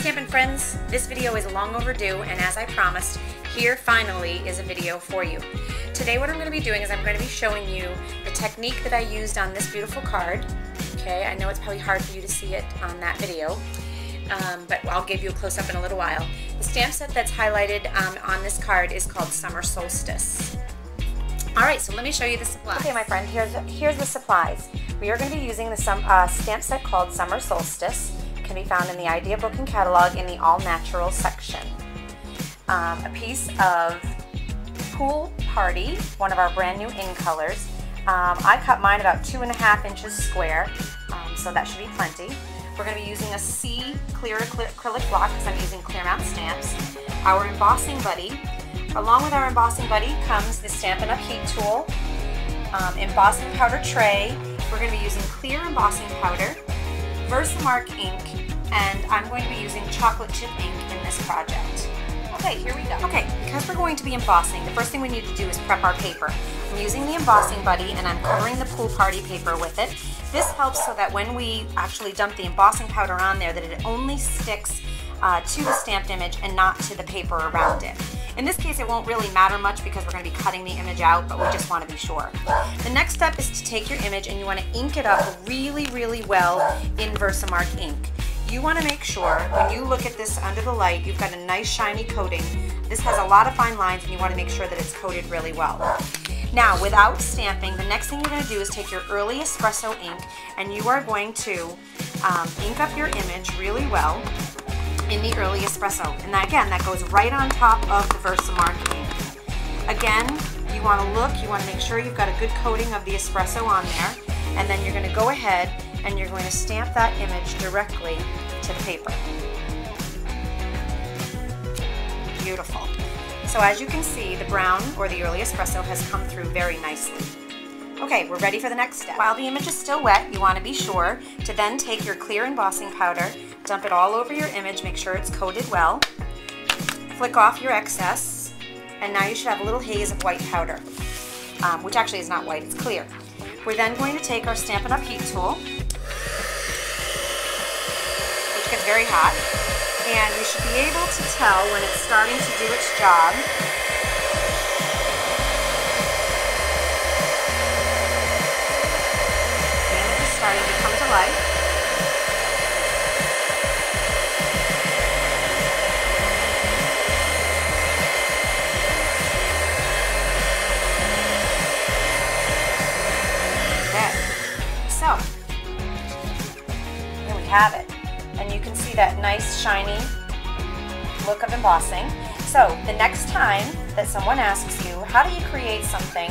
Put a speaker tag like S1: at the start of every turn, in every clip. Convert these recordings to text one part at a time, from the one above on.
S1: Stampin' friends, this video is long overdue, and as I promised, here finally is a video for you. Today what I'm going to be doing is I'm going to be showing you the technique that I used on this beautiful card. Okay, I know it's probably hard for you to see it on that video, but I'll give you a close-up in a little while. The stamp set that's highlighted on this card is called Summer Solstice. Alright, so let me show you the supplies. Okay, my friend, here's the supplies. We are going to be using the stamp set called Summer Solstice. It can be found in the Idea Book and Catalog in the All Natural section. A piece of Pool Party, one of our brand new in colors. I cut mine about 2.5 inches square, so that should be plenty. We're going to be using a C clear acrylic block because I'm using clear mount stamps. Our embossing buddy. Along with our embossing buddy comes the Stampin' Up! Heat tool, embossing powder tray. We're going to be using clear embossing powder, Versamark ink, and I'm going to be using chocolate chip ink in this project. Okay, here we go. Okay, because we're going to be embossing, the first thing we need to do is prep our paper. I'm using the embossing buddy and I'm covering the Pool Party paper with it. This helps so that when we actually dump the embossing powder on there, that it only sticks to the stamped image and not to the paper around it. In this case, it won't really matter much because we're going to be cutting the image out, but we just want to be sure. The next step is to take your image and you want to ink it up really, really well in Versamark ink. You want to make sure when you look at this under the light, you've got a nice shiny coating. This has a lot of fine lines and you want to make sure that it's coated really well. Now, without stamping, the next thing you're going to do is take your early espresso ink and you are going to ink up your image really well in the early espresso. And again, that goes right on top of the Versamark ink. Again, you want to look, you want to make sure you've got a good coating of the espresso on there, and then you're going to go ahead and you're going to stamp that image directly to the paper. Beautiful. So as you can see, the brown or the early espresso has come through very nicely. Okay, we're ready for the next step. While the image is still wet, you want to be sure to then take your clear embossing powder, dump it all over your image, make sure it's coated well, flick off your excess, and now you should have a little haze of white powder, which actually is not white, it's clear. We're then going to take our Stampin' Up! Heat tool, which gets very hot, and you should be able to tell when it's starting to do its job. The image is starting to come to life. So, here we have it. And you can see that nice shiny look of embossing. So, the next time that someone asks you, how do you create something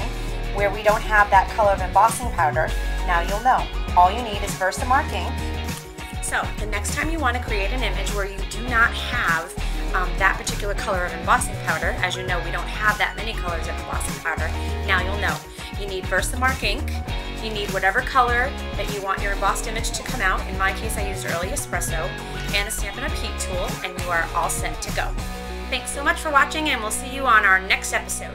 S1: where we don't have that color of embossing powder, now you'll know. All you need is Versamark ink. So, the next time you want to create an image where you do not have that particular color of embossing powder, as you know, we don't have that many colors of embossing powder, now you'll know. You need Versamark ink. You need whatever color that you want your embossed image to come out. In my case, I used early espresso and a Stampin' Up! Heat tool, and you are all set to go. Thanks so much for watching, and we'll see you on our next episode.